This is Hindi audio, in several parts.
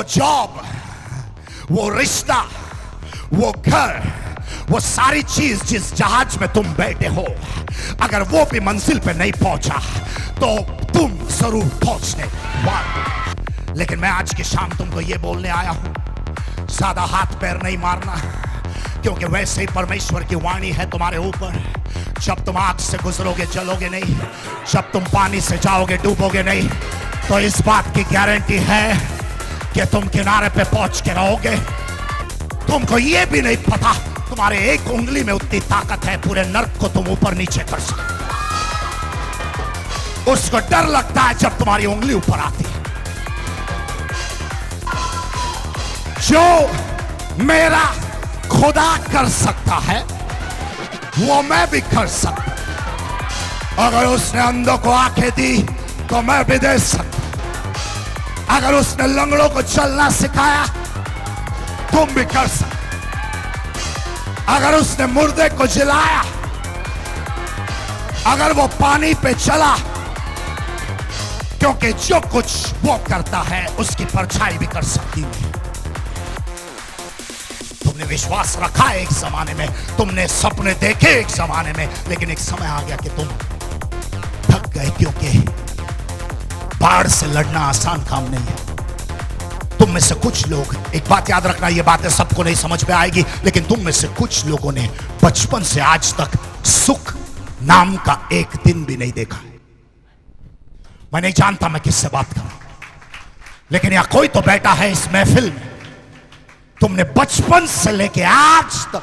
जॉब, वो रिश्ता, वो घर, वो सारी चीज जिस जहाज में तुम बैठे हो, अगर वो भी मंजिल पे नहीं पहुंचा तो तुम जरूर पहुंचने वाले। लेकिन मैं आज की शाम तुमको ये बोलने आया हूं, ज्यादा हाथ पैर नहीं मारना, क्योंकि वैसे ही परमेश्वर की वाणी है तुम्हारे ऊपर। जब तुम आग से गुजरोगे जलोगे नहीं, जब तुम पानी से जाओगे डूबोगे नहीं, तो इस बात की गारंटी है कि तुम किनारे पे पहुंच के रहोगे। तुमको ये भी नहीं पता तुम्हारे एक उंगली में उतनी ताकत है, पूरे नर्क को तुम ऊपर नीचे कर सकते। उसको डर लगता है जब तुम्हारी उंगली ऊपर आती है। जो मेरा खुदा कर सकता है वो मैं भी कर सकता। अगर उसने अंधों को आंखें दी तो मैं भी दे सकता। अगर उसने लंगड़ों को चलना सिखाया तुम भी कर सकते। अगर उसने मुर्दे को जिलाया, अगर वो पानी पे चला, क्योंकि जो कुछ वो करता है उसकी परछाई भी कर सकती है। तुमने विश्वास रखा एक जमाने में, तुमने सपने देखे एक जमाने में, लेकिन एक समय आ गया कि तुम थक गए, क्योंकि बाढ़ से लड़ना आसान काम नहीं है। तुम में से कुछ लोग, एक बात याद रखना, ये बातें सबको नहीं समझ में आएगी, लेकिन तुम में से कुछ लोगों ने बचपन से आज तक सुख नाम का एक दिन भी नहीं देखा। मैं नहीं जानता मैं किससे बात कर रहा हूं, लेकिन यहां कोई तो बैठा है इस महफिल में, तुमने बचपन से लेके आज तक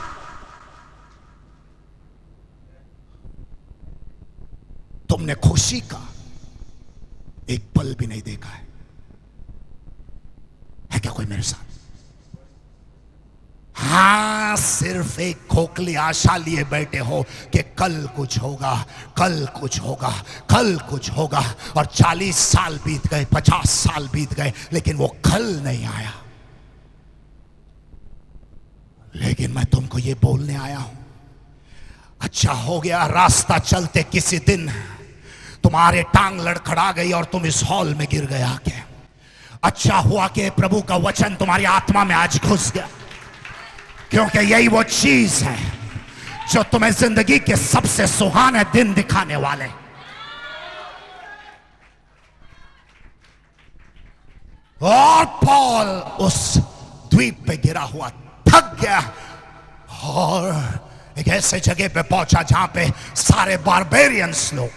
तुमने खुशी का एक पल भी नहीं देखा है क्या कोई मेरे साथ? हां, सिर्फ एक खोखली आशा लिए बैठे हो कि कल कुछ होगा, कल कुछ होगा, कल कुछ होगा, और 40 साल बीत गए, 50 साल बीत गए, लेकिन वो कल नहीं आया। लेकिन मैं तुमको ये बोलने आया हूं, अच्छा हो गया रास्ता चलते किसी दिन तुम्हारे टांग लड़खड़ा गई और तुम इस हॉल में गिर गए आके। अच्छा हुआ कि प्रभु का वचन तुम्हारी आत्मा में आज घुस गया, क्योंकि यही वो चीज है जो तुम्हें जिंदगी के सबसे सुहाने दिन दिखाने वाले। और पॉल उस द्वीप पे गिरा हुआ थक गया और एक ऐसे जगह पे पहुंचा जहां पे सारे बारबेरियंस लोग,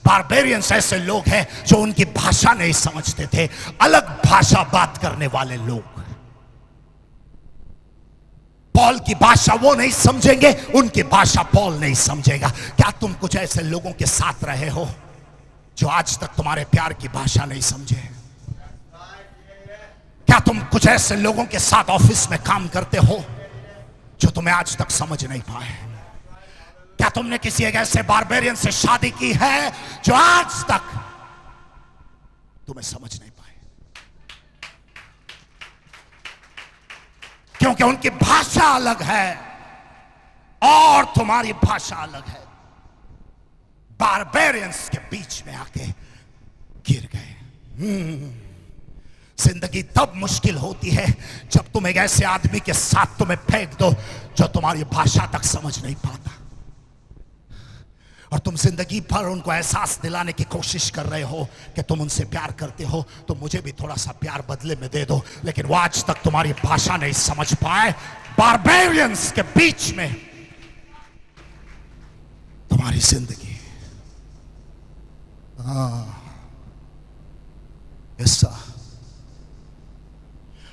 बारबेरियंस ऐसे लोग हैं जो उनकी भाषा नहीं समझते थे, अलग भाषा बात करने वाले लोग। पॉल की भाषा वो नहीं समझेंगे, उनकी भाषा पॉल नहीं समझेगा। क्या तुम कुछ ऐसे लोगों के साथ रहे हो जो आज तक तुम्हारे प्यार की भाषा नहीं समझे? क्या तुम कुछ ऐसे लोगों के साथ ऑफिस में काम करते हो जो तुम्हें आज तक समझ नहीं पाए? क्या तुमने किसी एक ऐसे बारबेरियन से शादी की है जो आज तक तुम्हें समझ नहीं पाए? क्योंकि उनकी भाषा अलग है और तुम्हारी भाषा अलग है। बारबेरियंस के बीच में आके गिर गए। जिंदगी तब मुश्किल होती है जब तुम एक ऐसे आदमी के साथ तुम्हें फेंक दो जो तुम्हारी भाषा तक समझ नहीं पाता, और तुम जिंदगी भर उनको एहसास दिलाने की कोशिश कर रहे हो कि तुम उनसे प्यार करते हो, तो मुझे भी थोड़ा सा प्यार बदले में दे दो, लेकिन वो आज तक तुम्हारी भाषा नहीं समझ पाए। बारबेरियंस के बीच में तुम्हारी जिंदगी ऐसा।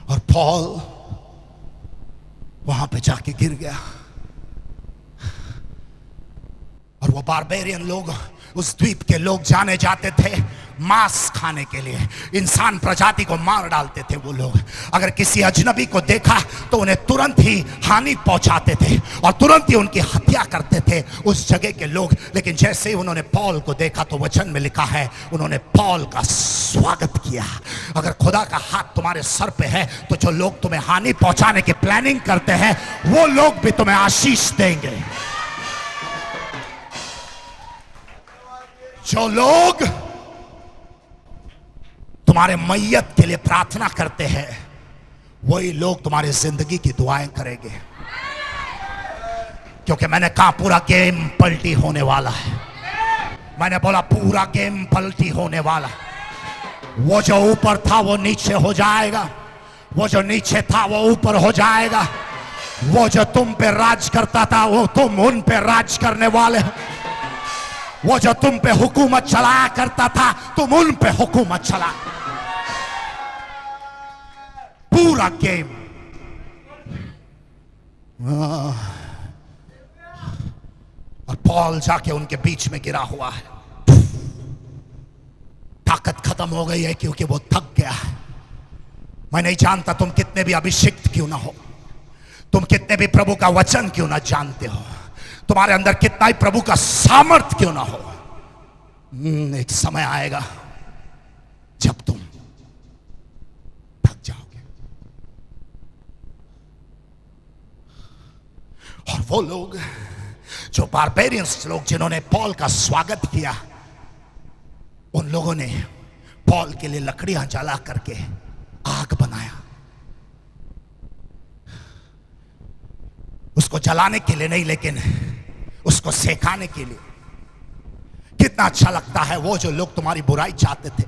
और पॉल वहां पे जाके गिर गया, और वो बारबेरियन लोग, उस द्वीप के लोग जाने जाते थे मांस खाने के लिए, इंसान प्रजाति को मार डालते थे वो लोग। अगर किसी अजनबी को देखा तो उन्हें तुरंत ही हानि पहुंचाते थे और तुरंत ही उनकी हत्या करते थे उस जगह के लोग। लेकिन जैसे ही उन्होंने पॉल को देखा तो वचन में लिखा है उन्होंने पॉल का स्वागत किया। अगर खुदा का हाथ तुम्हारे सर पे है तो जो लोग तुम्हें हानि पहुंचाने की प्लानिंग करते हैं वो लोग भी तुम्हें आशीष देंगे। जो लोग तुम्हारे मैयत के लिए प्रार्थना करते हैं, वही लोग तुम्हारी जिंदगी की दुआएं करेंगे। क्योंकि मैंने कहा पूरा गेम पलटी होने वाला है। मैंने बोला पूरा गेम पलटी होने वाला। वो जो ऊपर था वो नीचे हो जाएगा, वो जो नीचे था वो ऊपर हो जाएगा, वो जो तुम पे राज करता था वो तुम उन पे राज करने वाले हो, वो जो तुम पे हुकूमत चलाया करता था तुम उन पे हुकूमत चला। पूरा गेम। और पॉल जाके उनके बीच में गिरा हुआ है। ताकत खत्म हो गई है क्योंकि वो थक गया है। मैं नहीं जानता तुम कितने भी अभिषिक्त क्यों ना हो, तुम कितने भी प्रभु का वचन क्यों ना जानते हो, तुम्हारे अंदर कितना ही प्रभु का सामर्थ क्यों ना हो, एक समय आएगा जब तुम थक जाओगे। और वो लोग जो बारबेरियंस लोग जिन्होंने पॉल का स्वागत किया, उन लोगों ने पॉल के लिए लकड़ियां जला करके आग बनाया। उसको जलाने के लिए नहीं, लेकिन उसको सेकाने के लिए। कितना अच्छा लगता है वो जो लोग तुम्हारी बुराई चाहते थे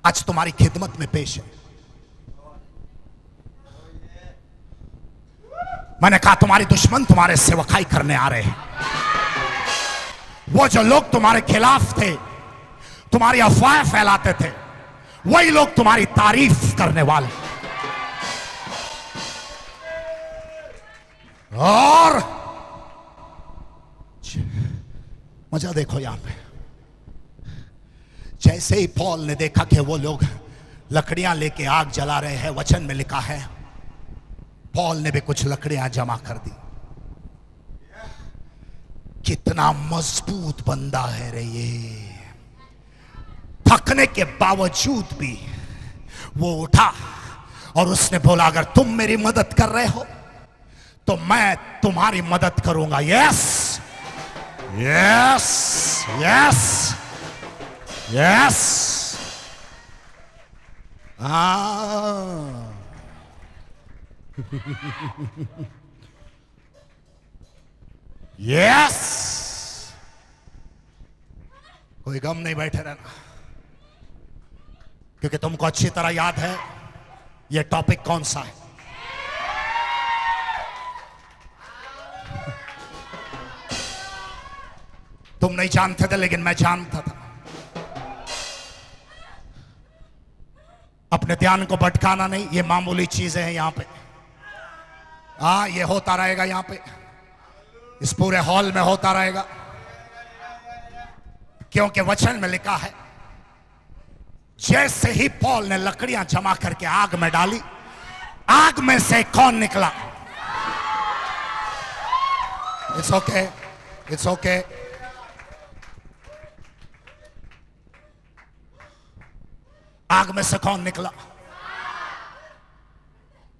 आज तुम्हारी खिदमत में पेश है। मैंने कहा तुम्हारे दुश्मन तुम्हारे सेवकाई करने आ रहे हैं। वो जो लोग तुम्हारे खिलाफ थे, तुम्हारी अफवाहें फैलाते थे, वही लोग तुम्हारी तारीफ करने वाले। और मजा देखो यहां पे, जैसे ही पॉल ने देखा कि वो लोग लकड़ियां लेके आग जला रहे हैं, वचन में लिखा है पॉल ने भी कुछ लकड़ियां जमा कर दी। कितना मजबूत बंदा है रे ये। थकने के बावजूद भी वो उठा और उसने बोला अगर तुम मेरी मदद कर रहे हो तो मैं तुम्हारी मदद करूंगा। Yes yes yes yes. Yes. कोई गम नहीं बैठे रहना, क्योंकि तुमको अच्छी तरह याद है ये टॉपिक कौन सा है। तुम नहीं जानते थे लेकिन मैं जानता था। अपने ध्यान को भटकाना नहीं, ये मामूली चीजें हैं यहां पे। हाँ, ये होता रहेगा यहां पे, इस पूरे हॉल में होता रहेगा, क्योंकि वचन में लिखा है जैसे ही पॉल ने लकड़ियां जमा करके आग में डाली, आग में से कौन निकला? It's okay, it's okay. आग में से कौन निकला?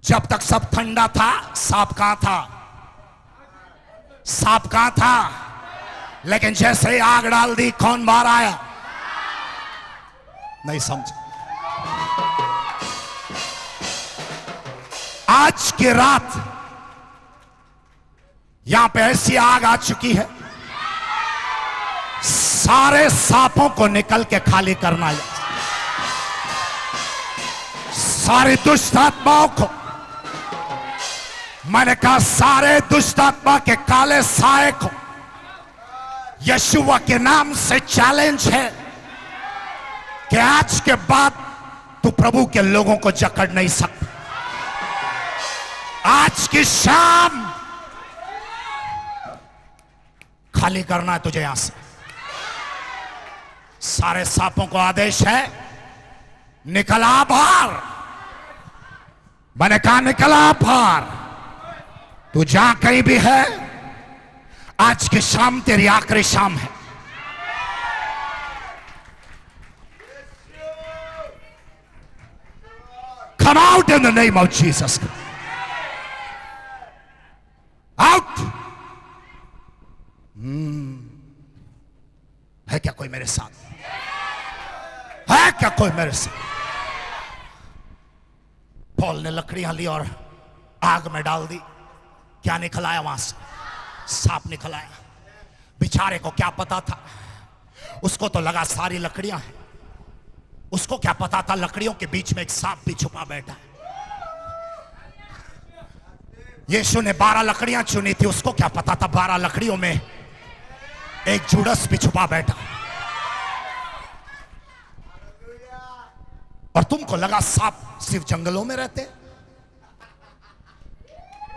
जब तक सब ठंडा था, सांप कहां था? सांप कहां था? लेकिन जैसे ही आग डाल दी, कौन बाहर आया? नहीं समझ। आज की रात यहां पे ऐसी आग आ चुकी है, सारे सांपों को निकल के खाली करना है। सारी दुष्ट आत्माओं को, मैंने कहा सारे दुष्ट आत्मा के काले साए को यशुआ के नाम से चैलेंज है कि आज के बाद तू प्रभु के लोगों को जकड़ नहीं सकता। आज की शाम खाली करना है तुझे यहां से। सारे सांपों को आदेश है, निकला बाहर। मैंने कहा निकला बाहर। तू जहां कहीं भी है, आज की शाम तेरी आखिरी शाम है। Come out in the name of Jesus. Out. है क्या कोई मेरे साथ? है क्या कोई मेरे साथ? ने लकड़ियां ली और आग में डाल दी। क्या निकल आया वहां से? सांप निकल आया। बेचारे को क्या पता था? उसको तो लगा सारी लकड़ियां हैं, उसको क्या पता था लकड़ियों के बीच में एक सांप भी छुपा बैठा है। यीशु ने 12 लकड़ियां चुनी थी, उसको क्या पता था 12 लकड़ियों में एक जुड़स भी छुपा बैठा। और तुमको लगा सांप सिर्फ जंगलों में रहते?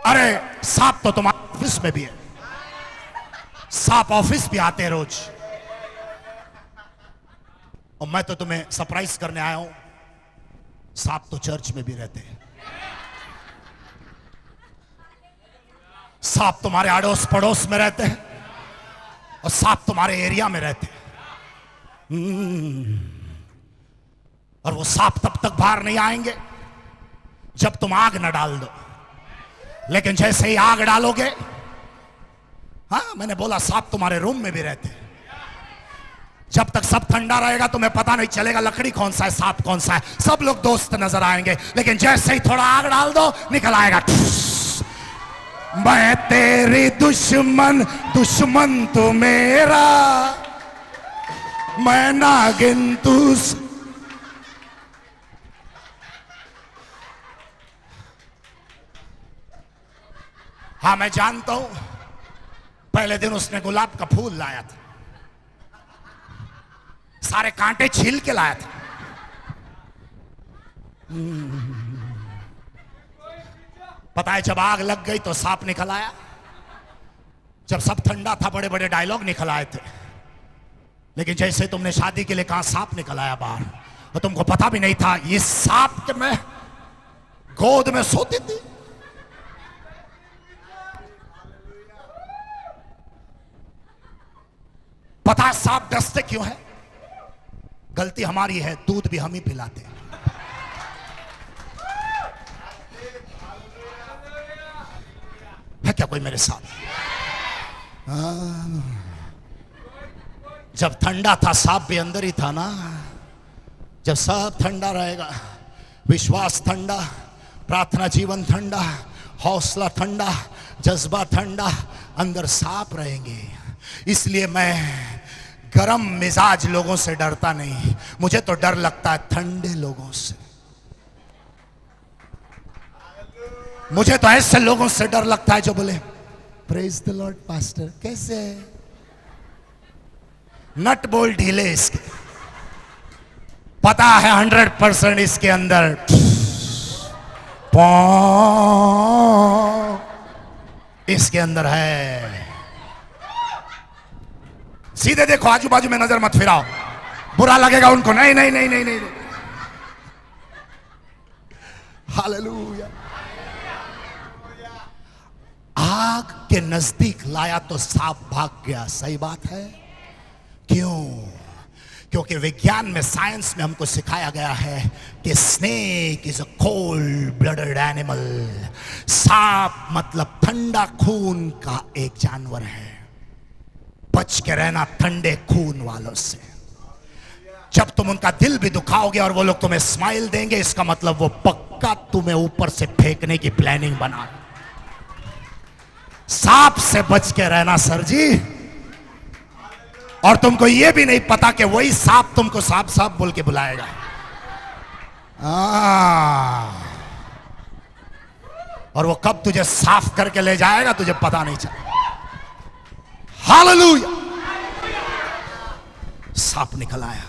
अरे सांप तो तुम्हारे ऑफिस में भी है। सांप ऑफिस भी आते हैं रोज। और मैं तो तुम्हें सरप्राइज करने आया हूं, सांप तो चर्च में भी रहते हैं। सांप तुम्हारे अड़ोस पड़ोस में रहते हैं और सांप तुम्हारे एरिया में रहते हैं। और वो सांप तब तक बाहर नहीं आएंगे जब तुम आग न डाल दो। लेकिन जैसे ही आग डालोगे, हाँ मैंने बोला सांप तुम्हारे रूम में भी रहते हैं। जब तक सब ठंडा रहेगा तुम्हें पता नहीं चलेगा लकड़ी कौन सा है, सांप कौन सा है। सब लोग दोस्त नजर आएंगे, लेकिन जैसे ही थोड़ा आग डाल दो निकल आएगा। मैं तेरी दुश्मन, दुश्मन तू मेरा, मैं नागिन तू। हाँ मैं जानता हूं, पहले दिन उसने गुलाब का फूल लाया था, सारे कांटे छील के लाया था। पता है जब आग लग गई तो सांप निकल आया। जब सब ठंडा था बड़े बड़े डायलॉग निकल आए थे, लेकिन जैसे तुमने शादी के लिए कहा सांप निकल आया बाहर। और तुमको पता भी नहीं था ये सांप के मैं गोद में सोती थी। पता है सांप डसते क्यों है? गलती हमारी है, दूध भी हम ही पिलाते हैं। है क्या कोई मेरे साथ? जब ठंडा था सांप भी अंदर ही था ना। जब सब ठंडा रहेगा, विश्वास ठंडा, प्रार्थना जीवन ठंडा, हौसला ठंडा, जज्बा ठंडा, अंदर सांप रहेंगे। इसलिए मैं गरम मिजाज लोगों से डरता नहीं, मुझे तो डर लगता है ठंडे लोगों से। मुझे तो ऐसे लोगों से डर लगता है जो बोले प्रेज द लॉर्ड पास्टर, कैसे नट बोल्ट ढीले इसके, पता है 100% इसके अंदर इसके अंदर है। सीधे देखो, आजू बाजू में नजर मत फिराओ, बुरा लगेगा उनको। नहीं नहीं नहीं नहीं नहीं, हालेलुया। आग के नजदीक लाया तो सांप भाग गया। सही बात है। क्यों? क्योंकि विज्ञान में, साइंस में हमको सिखाया गया है कि snake is a cold blooded animal. सांप मतलब ठंडा खून का एक जानवर है। बच के रहना ठंडे खून वालों से। जब तुम उनका दिल भी दुखाओगे और वो लोग तुम्हें स्माइल देंगे, इसका मतलब वो पक्का तुम्हें ऊपर से फेंकने की प्लानिंग बना। सांप से बच के रहना सर जी। और तुमको ये भी नहीं पता कि वही सांप तुमको सांप सांप बोल के बुलाएगा। और वो कब तुझे साफ करके ले जाएगा तुझे पता नहीं चलेगा। हालेलुया। सांप निकल आया।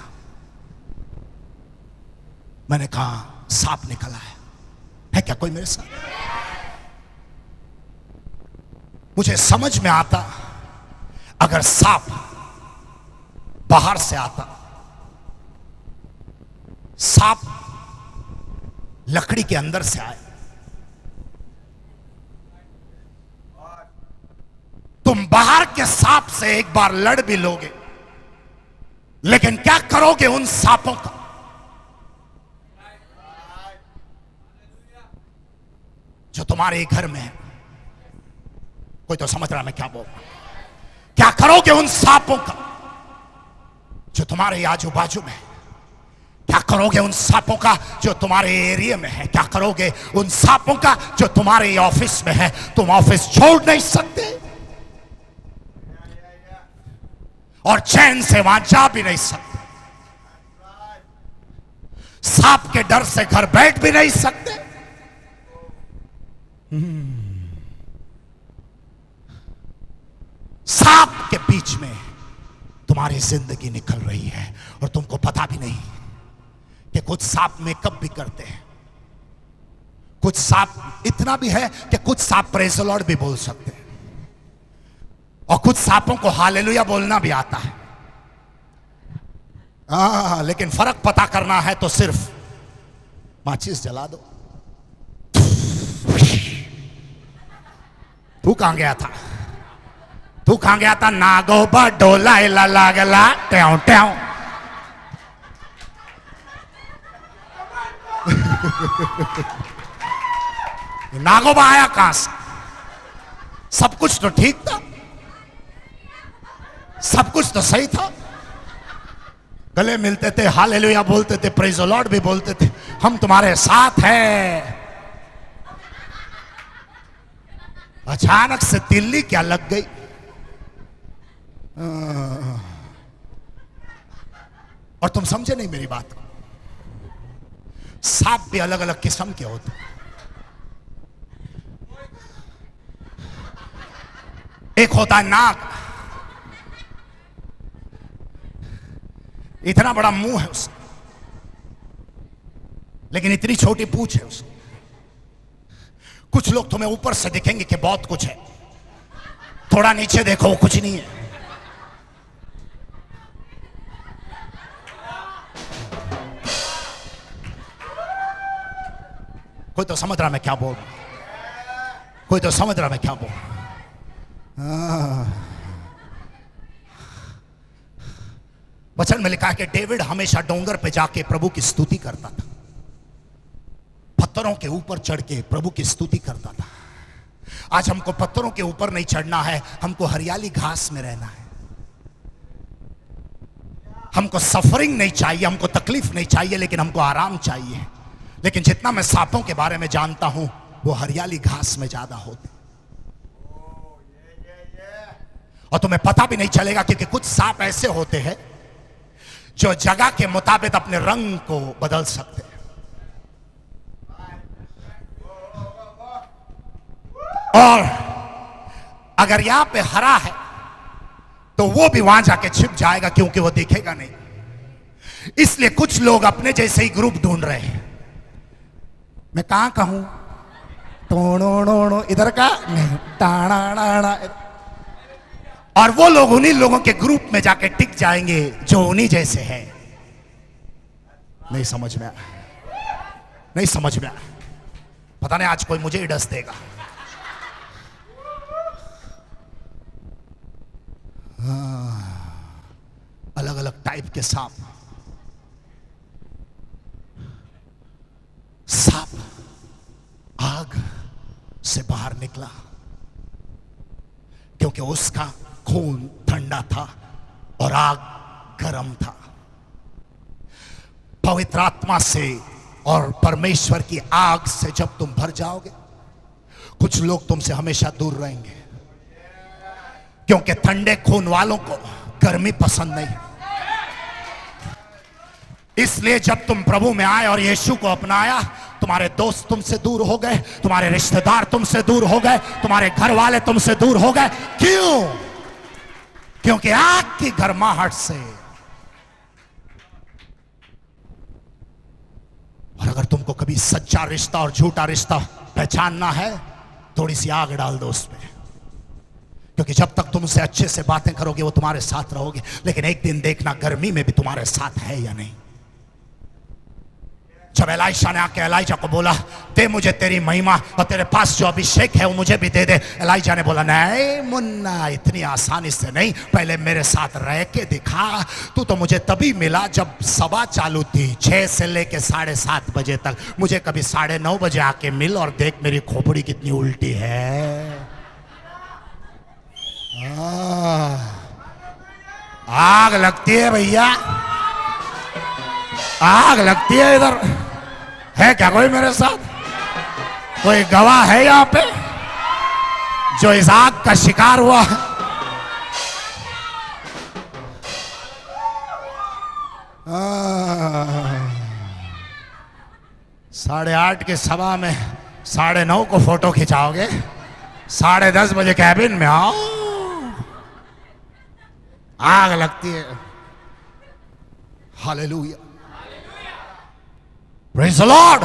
मैंने कहा सांप निकल आया। है क्या कोई मेरे साथ? मुझे समझ में आता अगर सांप बाहर से आता, सांप लकड़ी के अंदर से आए, तुम बाहर के सांप से एक बार लड़ भी लोगे, लेकिन क्या करोगे उन सांपों का? जो तुम्हारे घर में है। कोई तो समझ रहा मैं क्या बोल रहा हूं? क्या करोगे उन सांपों का जो तुम्हारे आजू बाजू में? क्या करोगे उन सांपों का जो तुम्हारे एरिया में है? क्या करोगे उन सांपों का जो तुम्हारे ऑफिस में है? तुम ऑफिस छोड़ नहीं सकते और चैन से वहां जा भी नहीं सकते। सांप के डर से घर बैठ भी नहीं सकते। सांप के बीच में तुम्हारी जिंदगी निकल रही है और तुमको पता भी नहीं कि कुछ सांप मेकअप भी करते हैं। कुछ सांप इतना भी है कि कुछ सांप प्रेज़ द लॉर्ड भी बोल सकते हैं और कुछ सांपों को हालेलुया बोलना भी आता है। लेकिन फर्क पता करना है तो सिर्फ माचिस जला दो। तू कहां गया था? तू कहां गया था? नागोबा डोला इला लागला ट्याव ट्याव। नागोबा आया कहां से? सब कुछ तो ठीक था, सब कुछ तो सही था। गले मिलते थे, हालेलुया बोलते थे, प्रेज़ द लॉर्ड भी बोलते थे, हम तुम्हारे साथ हैं। अचानक से तिल्ली क्या लग गई? और तुम समझे नहीं मेरी बात को। सांप भी अलग अलग किस्म के होते। एक होता है नाग, इतना बड़ा मुंह है उसका, लेकिन इतनी छोटी पूंछ है उसकी। कुछ लोग तुम्हें ऊपर से दिखेंगे कि बहुत कुछ है, थोड़ा नीचे देखो वो कुछ नहीं है। कोई तो समझ रहा मैं क्या बोल रहा हूं? कोई तो समझ रहा मैं क्या बोल रहा हूं? वचन में लिखा है कि डेविड हमेशा डोंगर पे जाके प्रभु की स्तुति करता था, पत्थरों के ऊपर चढ़ के प्रभु की स्तुति करता था। आज हमको पत्थरों के ऊपर नहीं चढ़ना है, हमको हरियाली घास में रहना है। हमको सफरिंग नहीं चाहिए, हमको तकलीफ नहीं चाहिए, लेकिन हमको आराम चाहिए। लेकिन जितना मैं सांपों के बारे में जानता हूं, वो हरियाली घास में ज्यादा होते और तुम्हें पता भी नहीं चलेगा, क्योंकि कुछ सांप ऐसे होते हैं जो जगह के मुताबिक अपने रंग को बदल सकते हैं। और अगर यहां पे हरा है तो वो भी वहां जाके छिप जाएगा, क्योंकि वो दिखेगा नहीं। इसलिए कुछ लोग अपने जैसे ही ग्रुप ढूंढ रहे हैं। मैं कहां कहूं? टोणो इधर का नहीं, टाणा। और वो लोग उन्हीं लोगों के ग्रुप में जाके टिक जाएंगे जो उन्हीं जैसे हैं। नहीं समझ में आया? नहीं समझ में आया? पता नहीं आज कोई मुझे ही डस देगा। अलग अलग टाइप के सांप। सांप आग से बाहर निकला क्योंकि उसका खून ठंडा था और आग गर्म था। पवित्र आत्मा से और परमेश्वर की आग से जब तुम भर जाओगे, कुछ लोग तुमसे हमेशा दूर रहेंगे, क्योंकि ठंडे खून वालों को गर्मी पसंद नहीं। इसलिए जब तुम प्रभु में आए और यीशु को अपनाया, तुम्हारे दोस्त तुमसे दूर हो गए, तुम्हारे रिश्तेदार तुमसे दूर हो गए, तुम्हारे घर वाले तुमसे दूर हो गए। क्यों? क्योंकि आग की गर्माहट से। और अगर तुमको कभी सच्चा रिश्ता और झूठा रिश्ता पहचानना है, थोड़ी सी आग डाल दो उसमें, क्योंकि जब तक तुम उनसे अच्छे से बातें करोगे वो तुम्हारे साथ रहोगे, लेकिन एक दिन देखना गर्मी में भी तुम्हारे साथ है या नहीं। जब एलाइशा ने आके एलाइजा को बोला, दे मुझे तेरी महिमा और तेरे पास जो अभिषेक है वो मुझे भी दे दे। एलाइजा ने बोला, नहीं मुन्ना, इतनी आसानी से नहीं, पहले मेरे साथ रह के दिखा। तू तो मुझे तभी मिला जब सभा चालू थी, 6 से लेके 7:30 बजे तक। मुझे कभी 9:30 बजे आके मिल और देख मेरी खोपड़ी कितनी उल्टी है। आग लगती है भैया। आग लगती है इधर। है क्या कोई मेरे साथ? कोई गवाह है यहां पे जो इस आग का शिकार हुआ है? 8:30 की सभा में 9:30 को फोटो खिंचाओगे, 10:30 बजे कैबिन में आओ, आग लगती है। Hallelujah, praise the Lord.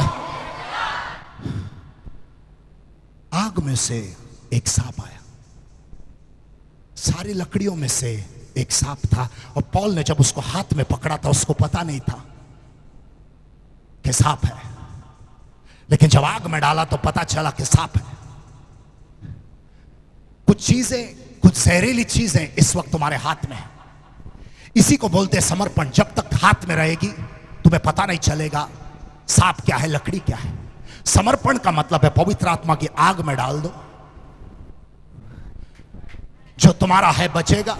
आग में से एक सांप आया, सारी लकड़ियों में से एक सांप था, और पौल ने जब उसको हाथ में पकड़ा था उसको पता नहीं था कि सांप है, लेकिन जब आग में डाला तो पता चला कि सांप है। कुछ चीजें, कुछ जहरीली चीजें इस वक्त तुम्हारे हाथ में है। इसी को बोलते हैं समर्पण। जब तक हाथ में रहेगी तुम्हें पता नहीं चलेगा सांप क्या है, लकड़ी क्या है। समर्पण का मतलब है पवित्र आत्मा की आग में डाल दो, जो तुम्हारा है बचेगा,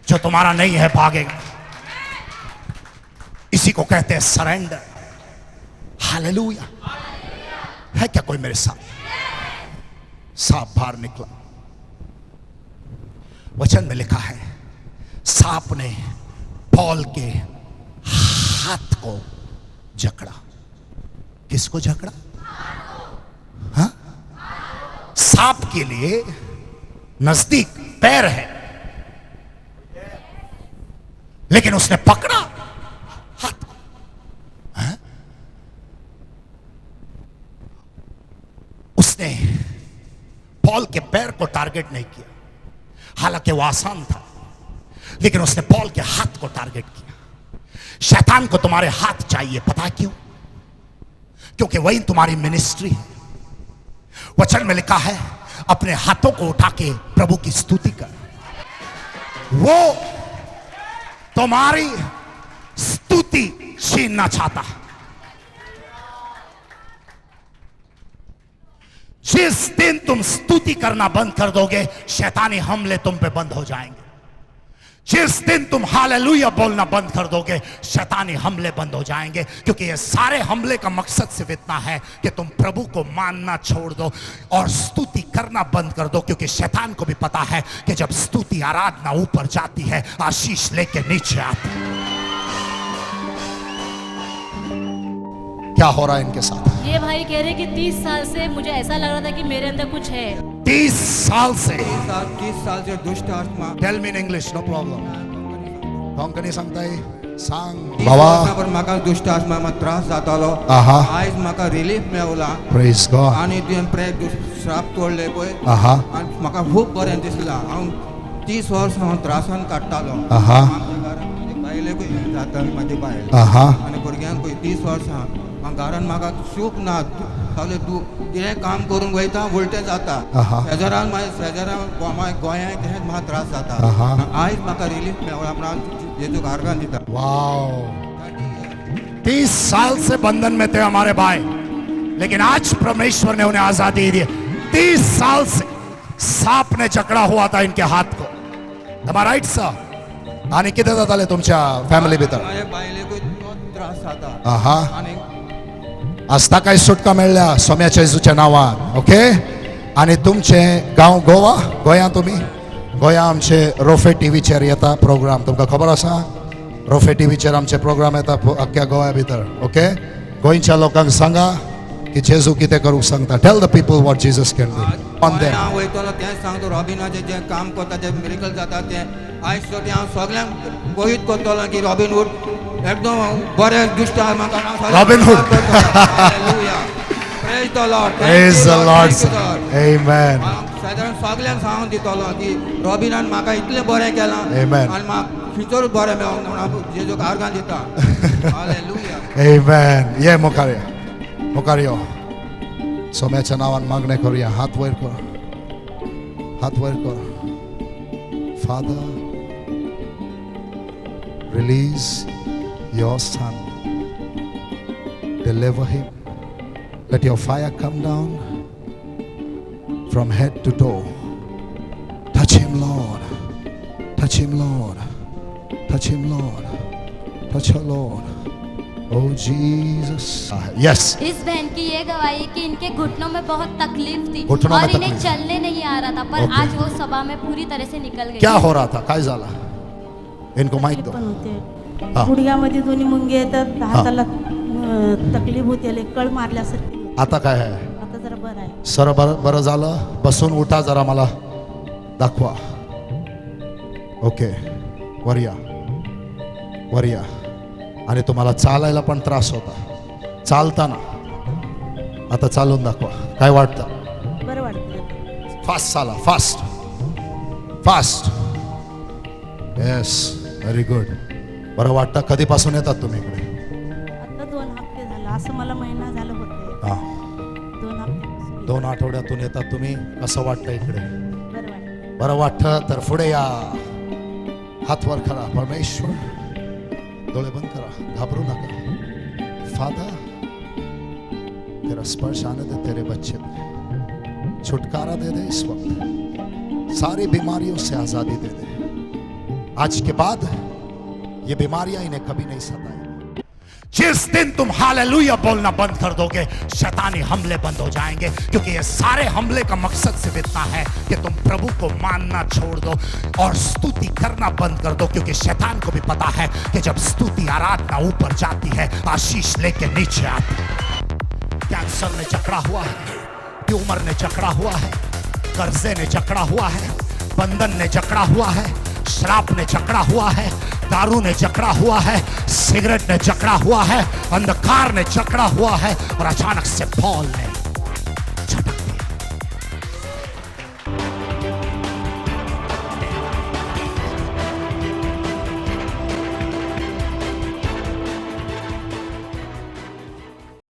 जो तुम्हारा नहीं है भागेगा। इसी को कहते हैं सरेंडर। हालेलुया। है क्या कोई मेरे साथ? सांप बाहर निकला। वचन में लिखा है सांप ने पौल के हाथ को जकड़ा। किसको जकड़ा? हाँ? सांप के लिए नजदीक पैर है, लेकिन उसने पकड़ा हाथ। हाँ? उसने पौल के पैर को टारगेट नहीं किया, हालांकि वो आसान था, लेकिन उसने पौल के हाथ को टारगेट किया। शैतान को तुम्हारे हाथ चाहिए, पता है क्यों? क्योंकि वही तुम्हारी मिनिस्ट्री है। वचन में लिखा है अपने हाथों को उठा के प्रभु की स्तुति कर। वो तुम्हारी स्तुति छीनना चाहता है। जिस दिन तुम स्तुति करना बंद कर दोगे, शैतानी हमले तुम पे बंद हो जाएंगे। जिस दिन तुम हालेलुया बोलना बंद कर दोगे, शैतानी हमले बंद हो जाएंगे। क्योंकि ये सारे हमले का मकसद सिर्फ इतना है कि तुम प्रभु को मानना छोड़ दो और स्तुति करना बंद कर दो। क्योंकि शैतान को भी पता है कि जब स्तुति आराधना ऊपर जाती है, आशीष लेके नीचे आती है। क्या हो रहा है इनके साथ? ये भाई कह रहे कि 30 साल से मुझे ऐसा लग रहा था कि मेरे अंदर कुछ है। 30 साल से 30 साल से दुष्ट आत्मा। Tell me in English, no problem. Konkani सांगताय? सांग बाबा बाबा। पर म्हाका दुष्ट आत्मा मा त्रास जातालो। आहा। आयज म्हाका रिलीफ मेवला। Praise God. आनी तुवें श्राप तोडले पळय। आहा। आनी म्हाका खूब बरें दिसला। हांव 30 वर्स हांव त्रासान काडटालो। आहा। म्हाजे बायलेकूय जाताली, म्हाजी बायल। आहा। आनी भुरग्यांकूय 30 वर्सां घरान म्हाका सूख ना। सगळें कितें काम करून वयता उलटें जाता। शेजारान गोंयांत तें म्हाका त्रास जाता। आयज म्हाका रिलीफ मेवला म्हणून जेजूक आर्गां दिता। वाओ। 30 साल से बंधन में थे हमारे भाई, लेकिन आज परमेश्वर ने उन्हें आजादी दी। 30 साल से सांप ने जकड़ा हुआ था इनके हाथ को। तुम्हारा राइट सर? आणि किती जाताले तुमच्या फॅमिली भितर? माझ्या बायलेकूय त्रास जाता। आहा। आणि आस्था काय सुटका मेळ्ळ्या सोम्याच्या येजूच्या नावान। ओके। आणि तुमचे गांव गोवा? गोंया तुम्ही? गोंया आमचे रोफे टीव्हीचेर येता प्रोग्राम, तुमकां खबर आसा? रोफे टीव्हीचेर आमचे प्रोग्राम येता अख्ख्या गोंया भितर। ओके। गोंयच्या लोकांक सांगा की जेजू कितें करूंक सांगता। Tell the people what Jesus can do on them. हांव वयतलो तें सांगतो। रॉबिनाचें जें काम करता, जें मिरेकल जाता तें आयज सोटी हांव सगळ्यांक गोहीत करतलो की रॉबिनहूड एकदम बरें दिसता म्हाका। Robin Hood. Praise the lord. Praise the lord. Amen. साधारण सगळ्यांक सांगून दितलो की रॉबिनान म्हाका इतलें बरें केलां। आमेन। आनी म्हाका फिचर बरें मेळोंक म्हणून जेजूक आर्गां दिता। हालेलुया। आमेन। ये मुखार यो। सोम्याच्या नावान मागणे करूया। हात वयर कर, हात वयर कर। Father, release your son, deliver him, let your fire come down from head to toe. Touch him, Lord, touch him, Lord, touch him, Lord. Touch her, Lord. Oh Jesus. Yes. इस बहन की ये गवाही है कि इनके घुटनों में बहुत तकलीफ थी घुटनों में और इन्हें तकलीफ। चलने नहीं आ रहा था, पर Okay. आज वो सभा में पूरी तरह से निकल गई। क्या हो रहा था? काय झाला? इनको माहित दो. पण होते हा. गुडघ्यामध्ये दोन्ही मुंगे येतात, हाताला तकलीफ होते, कळ मारल्यासारखी होते. आता काय आहे? आता जरा बरं आहे. सर बरं झालं. बसून उठा, जरा मला दाखवा. ओके, वर या. आणि तुम्हाला चालायला पण त्रास होता, चालताना. आता चालून दाखवा. काय वाटतं? बरं वाटतं. फास्ट चाला, फास्ट. Yes, very good. बरं वाटतं. कधीपासून येतात तुम्ही इकडे? आता 2 हप्ते झालं, असं मला महिना झालं होते. हा, 2 हप्ते 2 आठवड्यातून येतात तुम्ही. कसं वाटतं इकडे? बरं वाटतं. बरं वाटतं तर पुढे या. हात वर करा. परमेश्वर, डोळे बंद करा, घाबरू नका. फादर, तेरा स्पर्श आने दे तेरे बच्चे पे, छुटकारा दे दे इस वक्त, सारी बीमारियों से आजादी दे दे. आज के बाद ये बीमारियां इन्हें कभी नहीं सताएंगी. जिस दिन तुम हालेलुया बोलना बंद कर दोगे, शैतानी हमले बंद हो जाएंगे, क्योंकि ये सारे हमले का मकसद सिर्फ इतना है कि तुम प्रभु को मानना छोड़ दो और स्तुति करना बंद कर दो, क्योंकि शैतान को भी पता है कि जब स्तुति आराधना ऊपर जाती है, आशीष लेके नीचे आती है. कैंसर ने जकड़ा हुआ है, ट्यूमर ने जकड़ा हुआ है, कर्जे ने जकड़ा हुआ है, बंधन ने जकड़ा हुआ है, शराब ने जकड़ा हुआ है, दारू ने जकड़ा हुआ है, सिगरेट ने जकड़ा हुआ है, अंधकार ने जकड़ा हुआ है, और अचानक से पॉल ने